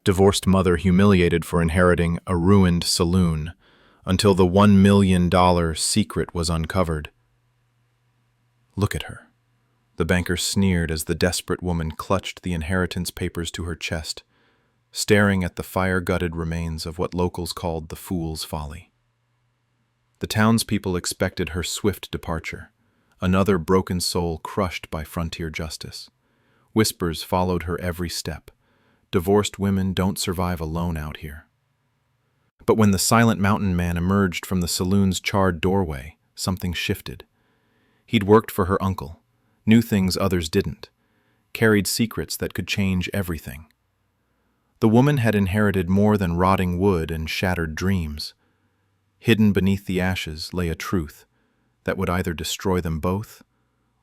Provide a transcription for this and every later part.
divorced mother humiliated for inheriting a ruined saloon until the $1 million secret was uncovered. Look at her. The banker sneered as the desperate woman clutched the inheritance papers to her chest, staring at the fire-gutted remains of what locals called the fool's folly. The townspeople expected her swift departure, another broken soul crushed by frontier justice. Whispers followed her every step. Divorced women don't survive alone out here. But when the silent mountain man emerged from the saloon's charred doorway, something shifted. He'd worked for her uncle, knew things others didn't, carried secrets that could change everything. The woman had inherited more than rotting wood and shattered dreams. Hidden beneath the ashes lay a truth that would either destroy them both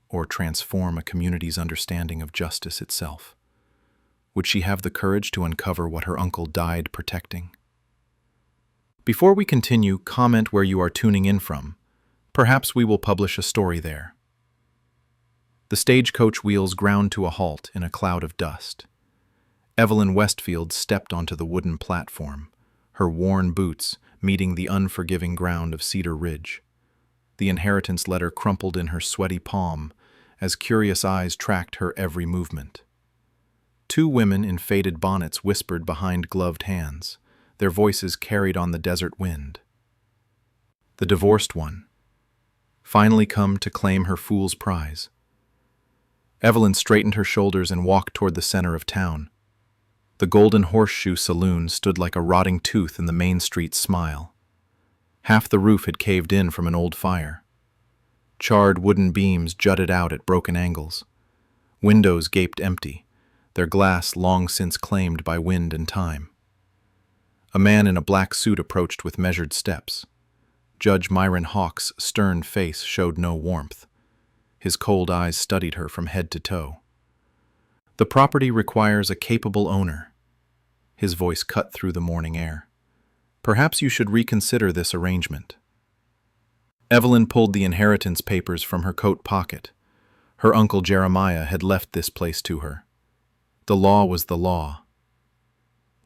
or transform a community's understanding of justice itself. Would she have the courage to uncover what her uncle died protecting? Before we continue, comment where you are tuning in from. Perhaps we will publish a story there. The stagecoach wheels ground to a halt in a cloud of dust. Evelyn Westfield stepped onto the wooden platform, her worn boots meeting the unforgiving ground of Cedar Ridge. The inheritance letter crumpled in her sweaty palm as curious eyes tracked her every movement. Two women in faded bonnets whispered behind gloved hands, their voices carried on the desert wind. The divorced one, finally come to claim her fool's prize. Evelyn straightened her shoulders and walked toward the center of town. The Golden Horseshoe Saloon stood like a rotting tooth in the Main Street smile. Half the roof had caved in from an old fire. Charred wooden beams jutted out at broken angles. Windows gaped empty, their glass long since claimed by wind and time. A man in a black suit approached with measured steps. Judge Myron Hawke's stern face showed no warmth. His cold eyes studied her from head to toe. The property requires a capable owner. His voice cut through the morning air. Perhaps you should reconsider this arrangement. Evelyn pulled the inheritance papers from her coat pocket. Her uncle Jeremiah had left this place to her. The law was the law.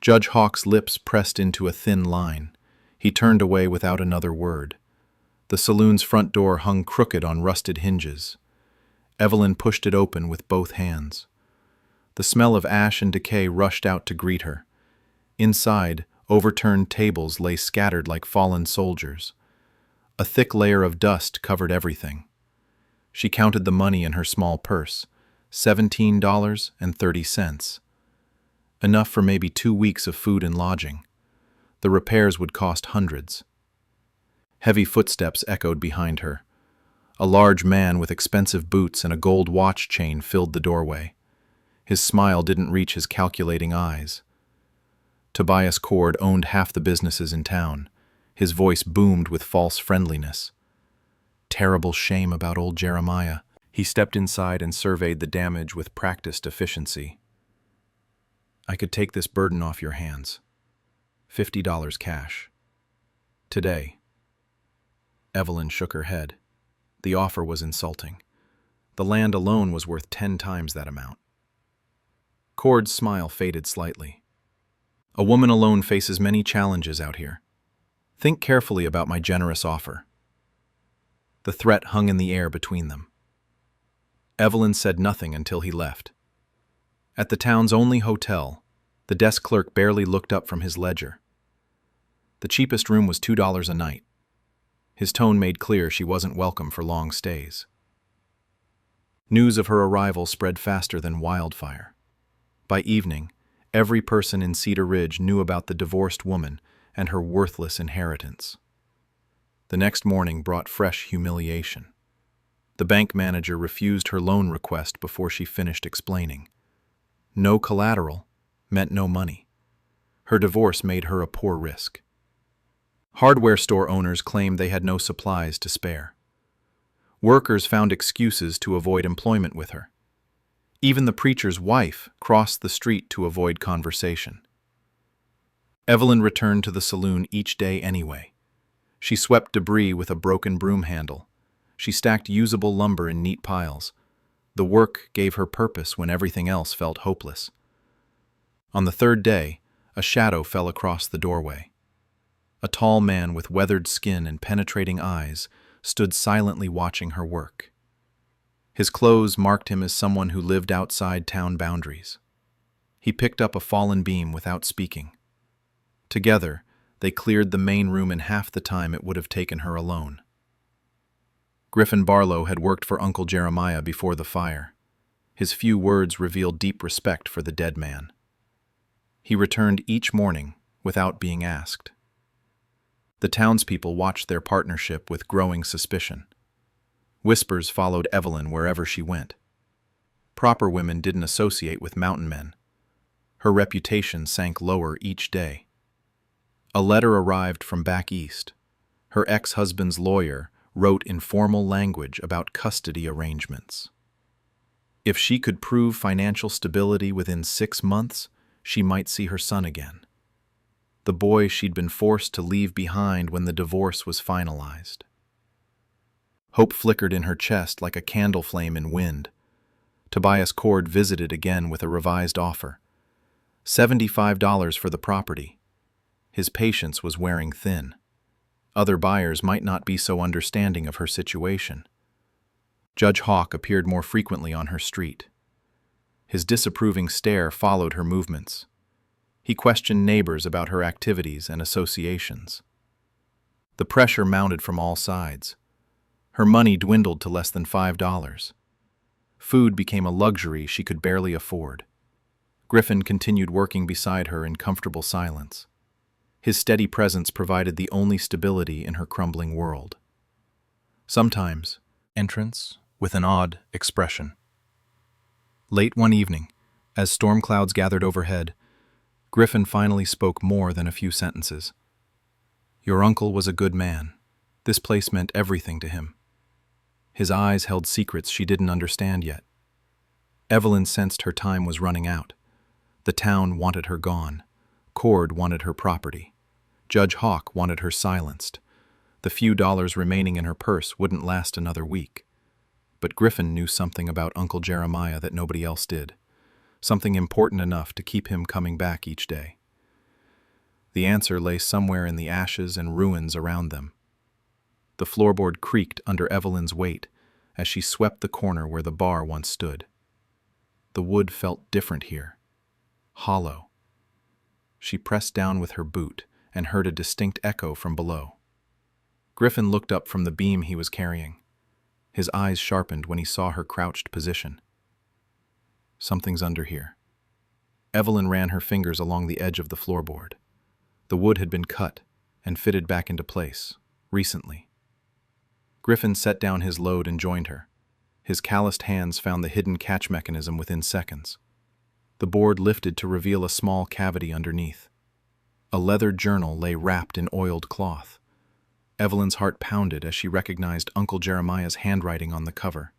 Judge Hawke's lips pressed into a thin line. He turned away without another word. The saloon's front door hung crooked on rusted hinges. Evelyn pushed it open with both hands. The smell of ash and decay rushed out to greet her. Inside, overturned tables lay scattered like fallen soldiers. A thick layer of dust covered everything. She counted the money in her small purse, $17.30. Enough for maybe 2 weeks of food and lodging. The repairs would cost hundreds. Heavy footsteps echoed behind her. A large man with expensive boots and a gold watch chain filled the doorway. His smile didn't reach his calculating eyes. Tobias Cord owned half the businesses in town. His voice boomed with false friendliness. Terrible shame about old Jeremiah. He stepped inside and surveyed the damage with practiced efficiency. I could take this burden off your hands. $50 cash. Today. Evelyn shook her head. The offer was insulting. The land alone was worth 10 times that amount. Cord's smile faded slightly. A woman alone faces many challenges out here. Think carefully about my generous offer. The threat hung in the air between them. Evelyn said nothing until he left. At the town's only hotel, the desk clerk barely looked up from his ledger. The cheapest room was $2 a night. His tone made clear she wasn't welcome for long stays. News of her arrival spread faster than wildfire. By evening, every person in Cedar Ridge knew about the divorced woman and her worthless inheritance. The next morning brought fresh humiliation. The bank manager refused her loan request before she finished explaining. No collateral meant no money. Her divorce made her a poor risk. Hardware store owners claimed they had no supplies to spare. Workers found excuses to avoid employment with her. Even the preacher's wife crossed the street to avoid conversation. Evelyn returned to the saloon each day anyway. She swept debris with a broken broom handle. She stacked usable lumber in neat piles. The work gave her purpose when everything else felt hopeless. On the third day, a shadow fell across the doorway. A tall man with weathered skin and penetrating eyes stood silently watching her work. His clothes marked him as someone who lived outside town boundaries. He picked up a fallen beam without speaking. Together, they cleared the main room in half the time it would have taken her alone. Griffin Barlow had worked for Uncle Jeremiah before the fire. His few words revealed deep respect for the dead man. He returned each morning without being asked. The townspeople watched their partnership with growing suspicion. Whispers followed Evelyn wherever she went. Proper women didn't associate with mountain men. Her reputation sank lower each day. A letter arrived from back east. Her ex-husband's lawyer wrote in formal language about custody arrangements. If she could prove financial stability within 6 months, she might see her son again. The boy she'd been forced to leave behind when the divorce was finalized. Hope flickered in her chest like a candle flame in wind. Tobias Cord visited again with a revised offer. $75 for the property. His patience was wearing thin. Other buyers might not be so understanding of her situation. Judge Hawk appeared more frequently on her street. His disapproving stare followed her movements. He questioned neighbors about her activities and associations. The pressure mounted from all sides. Her money dwindled to less than $5. Food became a luxury she could barely afford. Griffin continued working beside her in comfortable silence. His steady presence provided the only stability in her crumbling world. Sometimes, entrance with an odd expression. Late one evening, as storm clouds gathered overhead, Griffin finally spoke more than a few sentences. Your uncle was a good man. This place meant everything to him. His eyes held secrets she didn't understand yet. Evelyn sensed her time was running out. The town wanted her gone. Cord wanted her property. Judge Hawk wanted her silenced. The few dollars remaining in her purse wouldn't last another week. But Griffin knew something about Uncle Jeremiah that nobody else did. Something important enough to keep him coming back each day. The answer lay somewhere in the ashes and ruins around them. The floorboard creaked under Evelyn's weight as she swept the corner where the bar once stood. The wood felt different here. Hollow. She pressed down with her boot and heard a distinct echo from below. Griffin looked up from the beam he was carrying. His eyes sharpened when he saw her crouched position. Something's under here. Evelyn ran her fingers along the edge of the floorboard. The wood had been cut and fitted back into place, recently. Griffin set down his load and joined her. His calloused hands found the hidden catch mechanism within seconds. The board lifted to reveal a small cavity underneath. A leather journal lay wrapped in oiled cloth. Evelyn's heart pounded as she recognized Uncle Jeremiah's handwriting on the cover.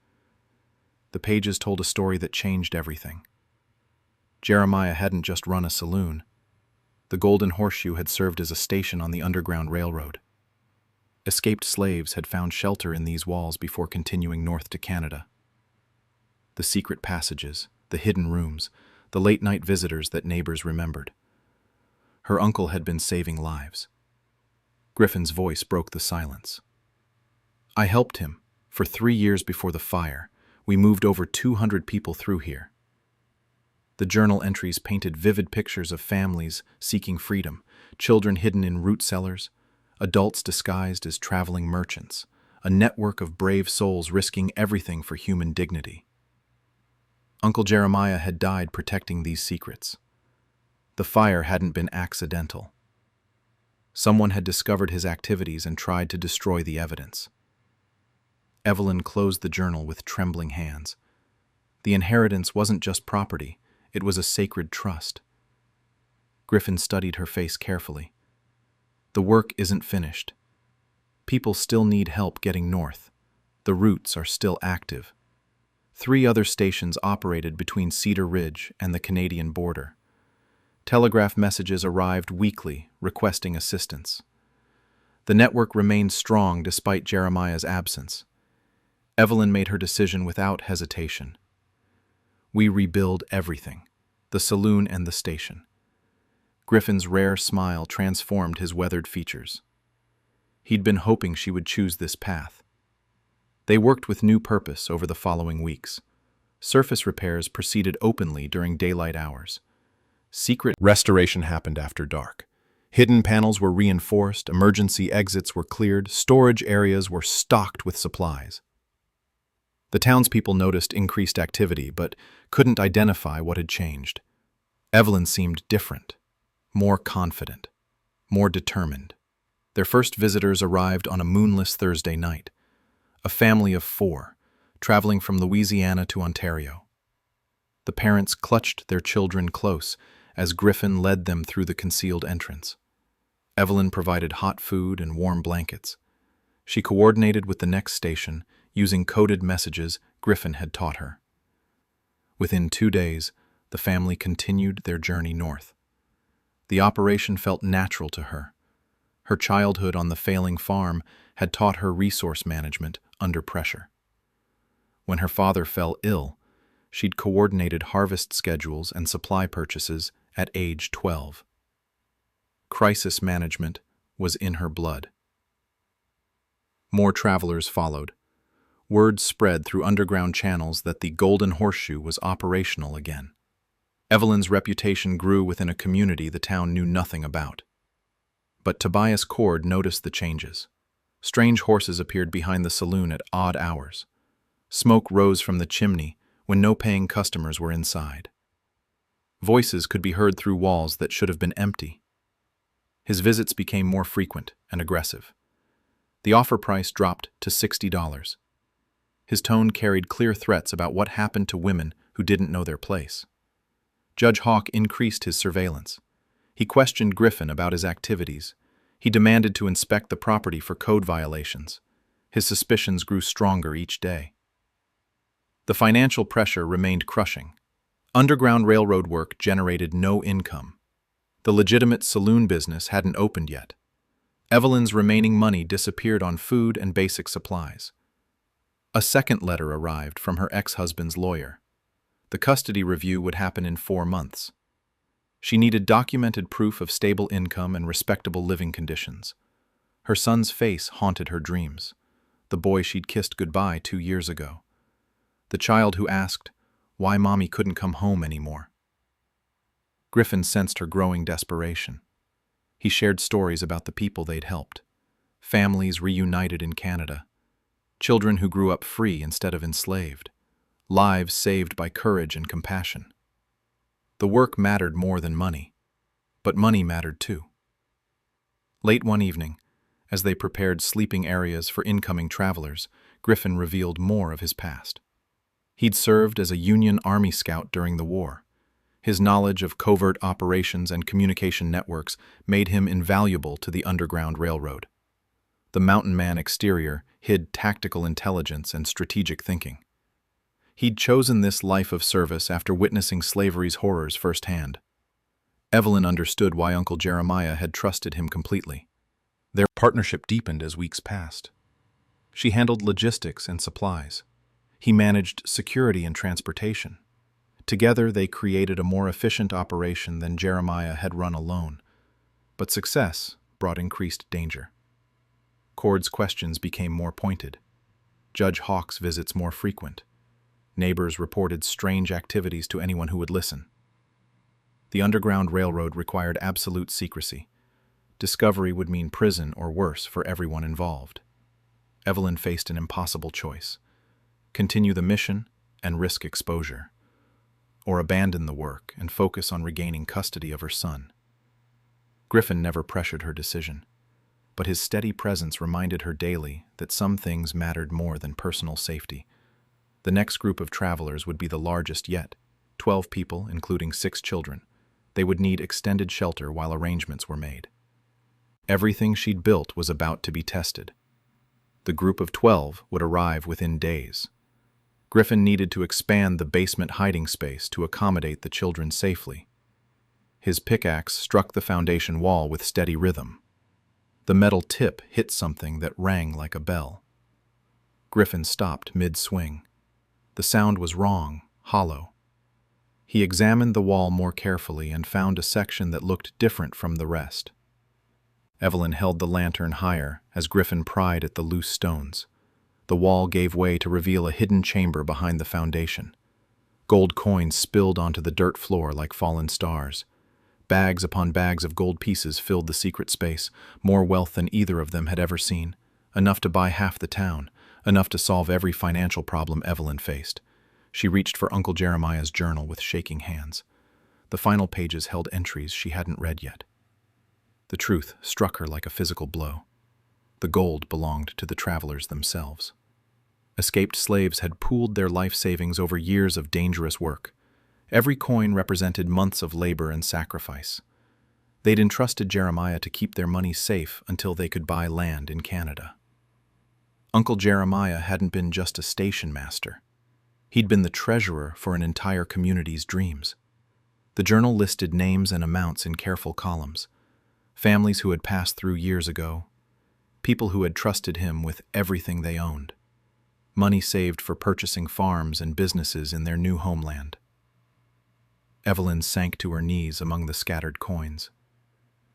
The pages told a story that changed everything. Jeremiah hadn't just run a saloon. The Golden Horseshoe had served as a station on the Underground Railroad. Escaped slaves had found shelter in these walls before continuing north to Canada. The secret passages, the hidden rooms, the late-night visitors that neighbors remembered. Her uncle had been saving lives. Griffin's voice broke the silence. I helped him. For 3 years before the fire, we moved over 200 people through here. The journal entries painted vivid pictures of families seeking freedom, children hidden in root cellars, adults disguised as traveling merchants, a network of brave souls risking everything for human dignity. Uncle Jeremiah had died protecting these secrets. The fire hadn't been accidental. Someone had discovered his activities and tried to destroy the evidence. Evelyn closed the journal with trembling hands. The inheritance wasn't just property, it was a sacred trust. Griffin studied her face carefully. The work isn't finished. People still need help getting north. The routes are still active. 3 other stations operated between Cedar Ridge and the Canadian border. Telegraph messages arrived weekly, requesting assistance. The network remained strong despite Jeremiah's absence. Evelyn made her decision without hesitation. We rebuild everything, the saloon and the station. Griffin's rare smile transformed his weathered features. He'd been hoping she would choose this path. They worked with new purpose over the following weeks. Surface repairs proceeded openly during daylight hours. Secret restoration happened after dark. Hidden panels were reinforced, emergency exits were cleared, storage areas were stocked with supplies. The townspeople noticed increased activity, but couldn't identify what had changed. Evelyn seemed different, more confident, more determined. Their first visitors arrived on a moonless Thursday night. A family of 4, traveling from Louisiana to Ontario. The parents clutched their children close as Griffin led them through the concealed entrance. Evelyn provided hot food and warm blankets. She coordinated with the next station, using coded messages Griffin had taught her. Within 2 days, the family continued their journey north. The operation felt natural to her. Her childhood on the failing farm had taught her resource management under pressure. When her father fell ill, she'd coordinated harvest schedules and supply purchases at age 12. Crisis management was in her blood. More travelers followed. Word spread through underground channels that the Golden Horseshoe was operational again. Evelyn's reputation grew within a community the town knew nothing about. But Tobias Cord noticed the changes. Strange horses appeared behind the saloon at odd hours. Smoke rose from the chimney when no paying customers were inside. Voices could be heard through walls that should have been empty. His visits became more frequent and aggressive. The offer price dropped to $60. His tone carried clear threats about what happened to women who didn't know their place. Judge Hawk increased his surveillance. He questioned Griffin about his activities. He demanded to inspect the property for code violations. His suspicions grew stronger each day. The financial pressure remained crushing. Underground railroad work generated no income. The legitimate saloon business hadn't opened yet. Evelyn's remaining money disappeared on food and basic supplies. A second letter arrived from her ex-husband's lawyer. The custody review would happen in 4 months. She needed documented proof of stable income and respectable living conditions. Her son's face haunted her dreams, the boy she'd kissed goodbye 2 years ago. The child who asked why Mommy couldn't come home anymore. Griffin sensed her growing desperation. He shared stories about the people they'd helped. Families reunited in Canada. Children who grew up free instead of enslaved. Lives saved by courage and compassion. The work mattered more than money, but money mattered too. Late one evening, as they prepared sleeping areas for incoming travelers, Griffin revealed more of his past. He'd served as a Union Army scout during the war. His knowledge of covert operations and communication networks made him invaluable to the Underground Railroad. The mountain man exterior hid tactical intelligence and strategic thinking. He'd chosen this life of service after witnessing slavery's horrors firsthand. Evelyn understood why Uncle Jeremiah had trusted him completely. Their partnership deepened as weeks passed. She handled logistics and supplies. He managed security and transportation. Together, they created a more efficient operation than Jeremiah had run alone. But success brought increased danger. Cord's questions became more pointed. Judge Hawk's visits more frequent. Neighbors reported strange activities to anyone who would listen. The Underground Railroad required absolute secrecy. Discovery would mean prison or worse for everyone involved. Evelyn faced an impossible choice: continue the mission and risk exposure, or abandon the work and focus on regaining custody of her son. Griffin never pressured her decision, but his steady presence reminded her daily that some things mattered more than personal safety. The next group of travelers would be the largest yet, 12 people, including 6 children. They would need extended shelter while arrangements were made. Everything she'd built was about to be tested. The group of 12 would arrive within days. Griffin needed to expand the basement hiding space to accommodate the children safely. His pickaxe struck the foundation wall with steady rhythm. The metal tip hit something that rang like a bell. Griffin stopped mid-swing. The sound was wrong, hollow. He examined the wall more carefully and found a section that looked different from the rest. Evelyn held the lantern higher as Griffin pried at the loose stones. The wall gave way to reveal a hidden chamber behind the foundation. Gold coins spilled onto the dirt floor like fallen stars. Bags upon bags of gold pieces filled the secret space, more wealth than either of them had ever seen. Enough to buy half the town, enough to solve every financial problem Evelyn faced. She reached for Uncle Jeremiah's journal with shaking hands. The final pages held entries she hadn't read yet. The truth struck her like a physical blow. The gold belonged to the travelers themselves. Escaped slaves had pooled their life savings over years of dangerous work. Every coin represented months of labor and sacrifice. They'd entrusted Jeremiah to keep their money safe until they could buy land in Canada. Uncle Jeremiah hadn't been just a station master. He'd been the treasurer for an entire community's dreams. The journal listed names and amounts in careful columns. Families who had passed through years ago. People who had trusted him with everything they owned. Money saved for purchasing farms and businesses in their new homeland. Evelyn sank to her knees among the scattered coins.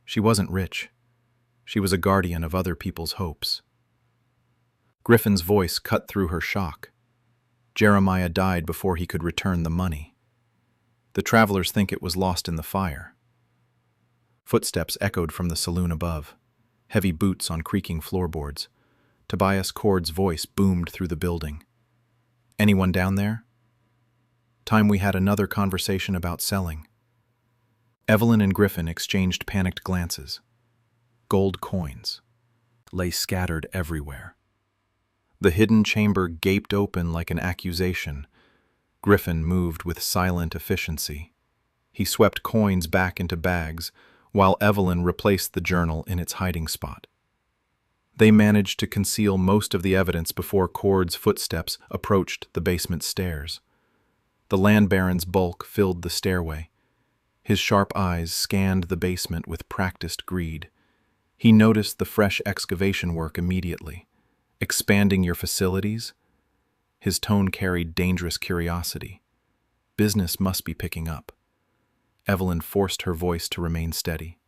She wasn't rich. She was a guardian of other people's hopes. Griffin's voice cut through her shock. Jeremiah died before he could return the money. The travelers think it was lost in the fire. Footsteps echoed from the saloon above, heavy boots on creaking floorboards. Tobias Cord's voice boomed through the building. "Anyone down there?" Time we had another conversation about selling. Evelyn and Griffin exchanged panicked glances. Gold coins lay scattered everywhere. The hidden chamber gaped open like an accusation. Griffin moved with silent efficiency. He swept coins back into bags, while Evelyn replaced the journal in its hiding spot. They managed to conceal most of the evidence before Cord's footsteps approached the basement stairs. The land baron's bulk filled the stairway. His sharp eyes scanned the basement with practiced greed. He noticed the fresh excavation work immediately. "Expanding your facilities?" His tone carried dangerous curiosity. Business must be picking up. Evelyn forced her voice to remain steady.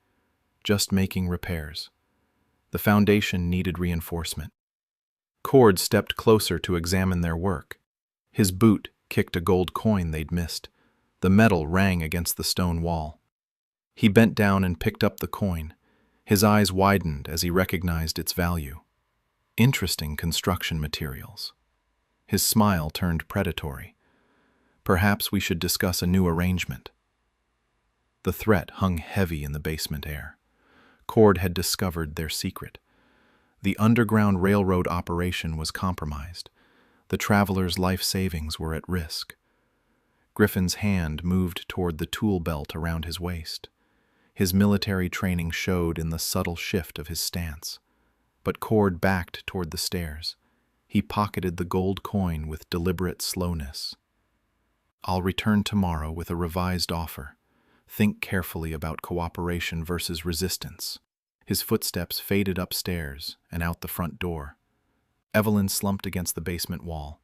"Just making repairs. The foundation needed reinforcement." Cord stepped closer to examine their work. His boot kicked a gold coin they'd missed. The metal rang against the stone wall. He bent down and picked up the coin. His eyes widened as he recognized its value. Interesting construction materials. His smile turned predatory. "Perhaps we should discuss a new arrangement." The threat hung heavy in the basement air. Cord had discovered their secret. The underground railroad operation was compromised. The travelers' life savings were at risk. Griffin's hand moved toward the tool belt around his waist. His military training showed in the subtle shift of his stance. But Cord backed toward the stairs. He pocketed the gold coin with deliberate slowness. "I'll return tomorrow with a revised offer. Think carefully about cooperation versus resistance." His footsteps faded upstairs and out the front door. Evelyn slumped against the basement wall.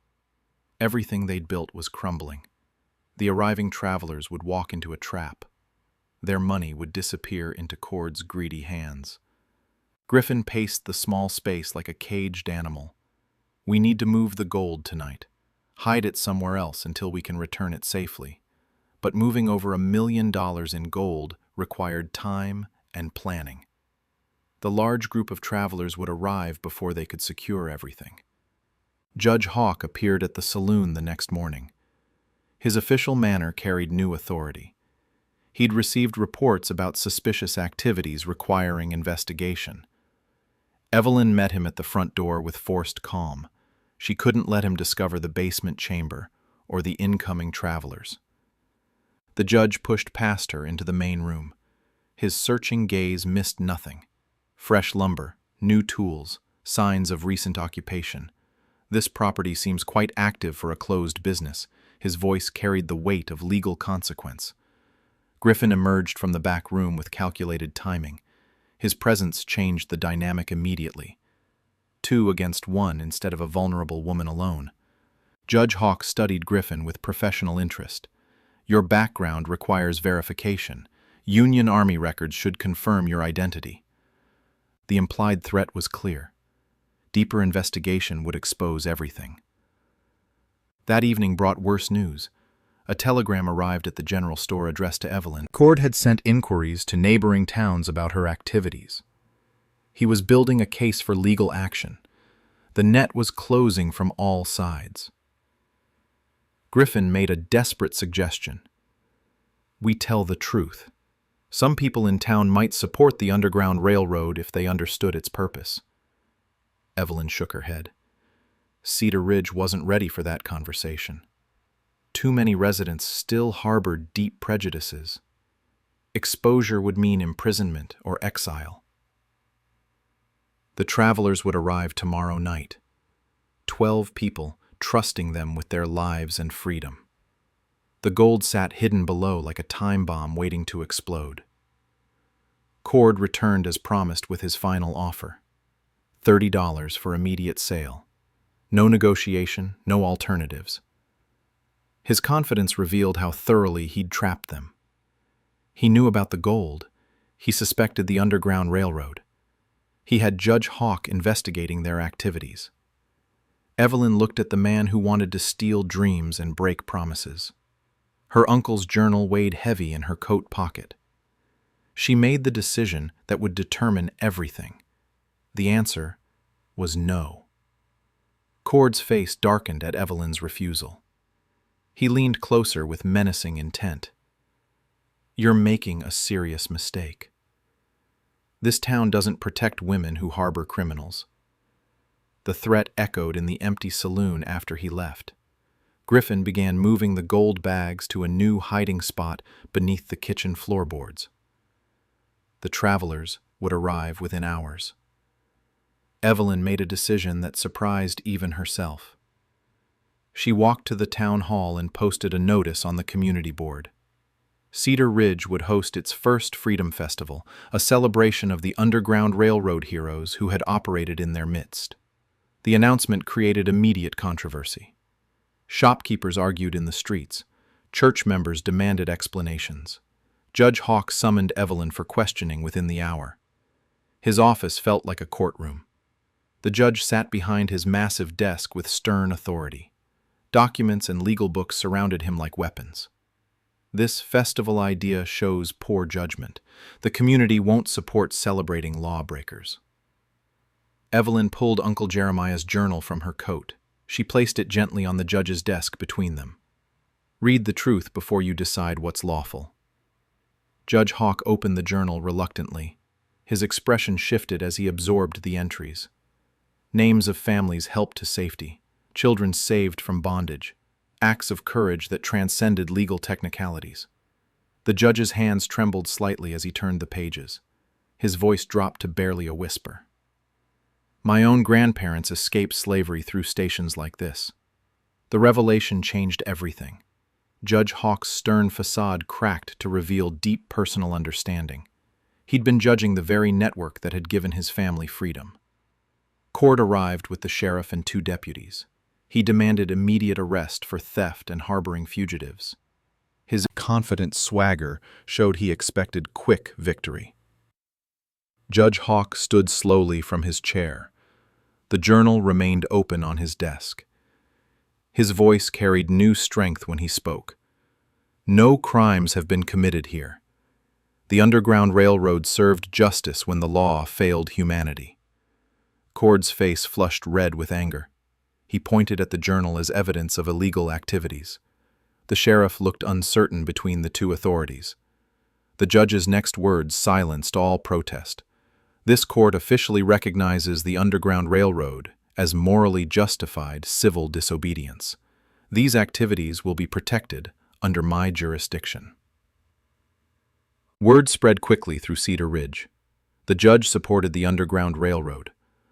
Everything they'd built was crumbling. The arriving travelers would walk into a trap. Their money would disappear into Cord's greedy hands. Griffin paced the small space like a caged animal. "We need to move the gold tonight. Hide it somewhere else until we can return it safely. But moving over $1 million in gold required time and planning. The large group of travelers would arrive before they could secure everything." Judge Hawk appeared at the saloon the next morning. His official manner carried new authority. He'd received reports about suspicious activities requiring investigation. Evelyn met him at the front door with forced calm. She couldn't let him discover the basement chamber or the incoming travelers. The judge pushed past her into the main room. His searching gaze missed nothing. Fresh lumber, new tools, signs of recent occupation. "This property seems quite active for a closed business." His voice carried the weight of legal consequence. Griffin emerged from the back room with calculated timing. His presence changed the dynamic immediately. 2 against 1 instead of a vulnerable woman alone. Judge Hawk studied Griffin with professional interest. Your background requires verification. Union Army records should confirm your identity. The implied threat was clear. Deeper investigation would expose everything. That evening brought worse news. A telegram arrived at the general store addressed to Evelyn. Cord had sent inquiries to neighboring towns about her activities. He was building a case for legal action. The net was closing from all sides. Griffin made a desperate suggestion. We tell the truth. Some people in town might support the Underground Railroad if they understood its purpose. Evelyn shook her head. Cedar Ridge wasn't ready for that conversation. Too many residents still harbored deep prejudices. Exposure would mean imprisonment or exile. The travelers would arrive tomorrow night. 12 people, trusting them with their lives and freedom. The gold sat hidden below like a time bomb waiting to explode. Cord returned as promised with his final offer. $30 for immediate sale. No negotiation, no alternatives. His confidence revealed how thoroughly he'd trapped them. He knew about the gold. He suspected the Underground Railroad. He had Judge Hawk investigating their activities. Evelyn looked at the man who wanted to steal dreams and break promises. Her uncle's journal weighed heavy in her coat pocket. She made the decision that would determine everything. The answer was no. Cord's face darkened at Evelyn's refusal. He leaned closer with menacing intent. You're making a serious mistake. This town doesn't protect women who harbor criminals. The threat echoed in the empty saloon after he left. Griffin began moving the gold bags to a new hiding spot beneath the kitchen floorboards. The travelers would arrive within hours. Evelyn made a decision that surprised even herself. She walked to the town hall and posted a notice on the community board. Cedar Ridge would host its first Freedom Festival, a celebration of the Underground Railroad heroes who had operated in their midst. The announcement created immediate controversy. Shopkeepers argued in the streets. Church members demanded explanations. Judge Hawk summoned Evelyn for questioning within the hour. His office felt like a courtroom. The judge sat behind his massive desk with stern authority. Documents and legal books surrounded him like weapons. This festival idea shows poor judgment. The community won't support celebrating lawbreakers. Evelyn pulled Uncle Jeremiah's journal from her coat. She placed it gently on the judge's desk between them. Read the truth before you decide what's lawful. Judge Hawk opened the journal reluctantly. His expression shifted as he absorbed the entries. Names of families helped to safety, children saved from bondage, acts of courage that transcended legal technicalities. The judge's hands trembled slightly as he turned the pages. His voice dropped to barely a whisper. My own grandparents escaped slavery through stations like this. The revelation changed everything. Judge Hawk's stern facade cracked to reveal deep personal understanding. He'd been judging the very network that had given his family freedom. Cord arrived with the sheriff and 2 deputies. He demanded immediate arrest for theft and harboring fugitives. His confident swagger showed he expected quick victory. Judge Hawk stood slowly from his chair. The journal remained open on his desk. His voice carried new strength when he spoke. No crimes have been committed here. The Underground Railroad served justice when the law failed humanity. Cord's face flushed red with anger. He pointed at the journal as evidence of illegal activities. The sheriff looked uncertain between the 2 authorities. The judge's next words silenced all protest. This court officially recognizes the Underground Railroad as morally justified civil disobedience. These activities will be protected under my jurisdiction. Word spread quickly through Cedar Ridge. The judge supported the Underground Railroad.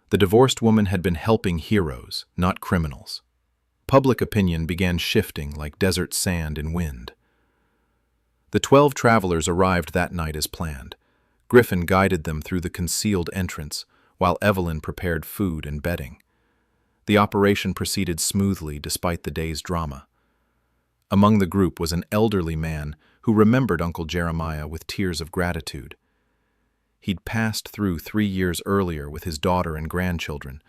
The divorced woman had been helping heroes, not criminals. Public opinion began shifting like desert sand in wind. The 12 travelers arrived that night as planned. Griffin guided them through the concealed entrance, while Evelyn prepared food and bedding. The operation proceeded smoothly despite the day's drama. Among the group was an elderly man who remembered Uncle Jeremiah with tears of gratitude. He'd passed through 3 years earlier with his daughter and grandchildren.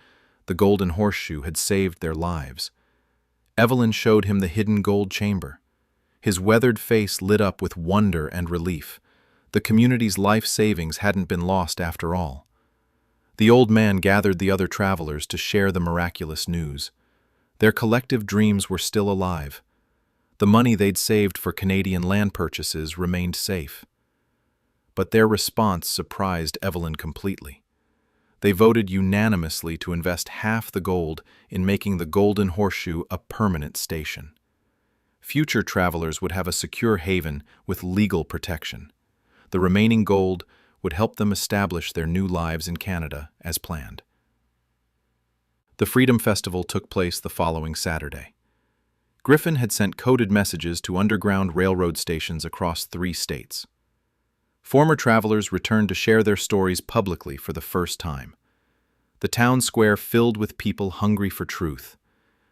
The golden horseshoe had saved their lives. Evelyn showed him the hidden gold chamber. His weathered face lit up with wonder and relief. The community's life savings hadn't been lost after all. The old man gathered the other travelers to share the miraculous news. Their collective dreams were still alive. The money they'd saved for Canadian land purchases remained safe. But their response surprised Evelyn completely. They voted unanimously to invest half the gold in making the Golden Horseshoe a permanent station. Future travelers would have a secure haven with legal protection. The remaining gold would help them establish their new lives in Canada as planned. The Freedom Festival took place the following Saturday. Griffin had sent coded messages to underground railroad stations across 3 states. Former travelers returned to share their stories publicly for the first time. The town square filled with people hungry for truth.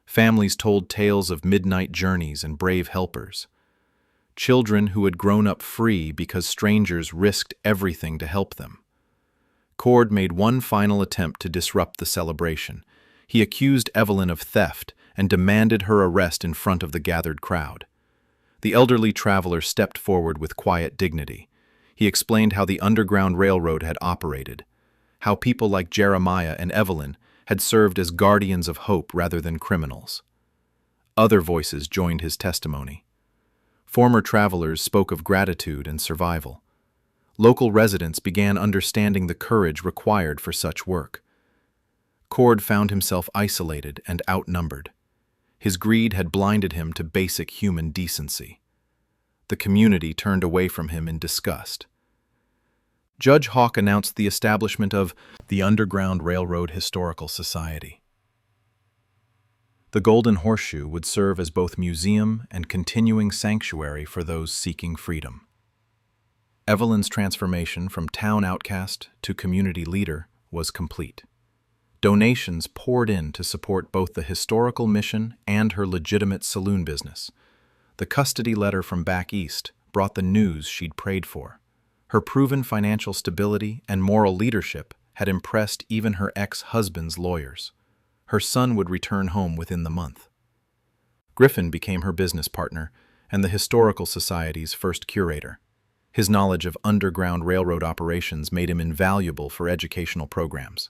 Families told tales of midnight journeys and brave helpers. Children who had grown up free because strangers risked everything to help them. Cord made one final attempt to disrupt the celebration. He accused Evelyn of theft and demanded her arrest in front of the gathered crowd. The elderly traveler stepped forward with quiet dignity. He explained how the Underground Railroad had operated, how people like Jeremiah and Evelyn had served as guardians of hope rather than criminals. Other voices joined his testimony. Former travelers spoke of gratitude and survival. Local residents began understanding the courage required for such work. Cord found himself isolated and outnumbered. His greed had blinded him to basic human decency. The community turned away from him in disgust. Judge Hawk announced the establishment of the Underground Railroad Historical Society. The Golden Horseshoe would serve as both museum and continuing sanctuary for those seeking freedom. Evelyn's transformation from town outcast to community leader was complete. Donations poured in to support both the historical mission and her legitimate saloon business. The custody letter from back east brought the news she'd prayed for. Her proven financial stability and moral leadership had impressed even her ex-husband's lawyers. Her son would return home within the month. Griffin became her business partner and the Historical Society's first curator. His knowledge of Underground Railroad operations made him invaluable for educational programs.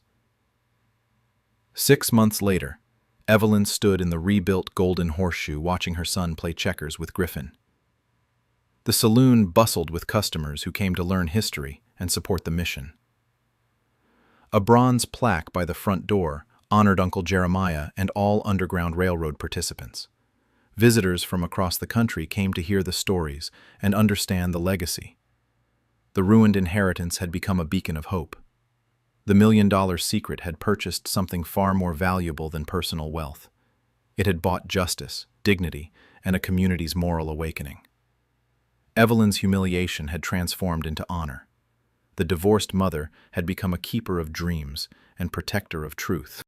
6 months later, Evelyn stood in the rebuilt Golden Horseshoe watching her son play checkers with Griffin. The saloon bustled with customers who came to learn history and support the mission. A bronze plaque by the front door honored Uncle Jeremiah and all Underground Railroad participants. Visitors from across the country came to hear the stories and understand the legacy. The ruined inheritance had become a beacon of hope. The $1 million secret had purchased something far more valuable than personal wealth. It had bought justice, dignity, and a community's moral awakening. Evelyn's humiliation had transformed into honor. The divorced mother had become a keeper of dreams and protector of truth.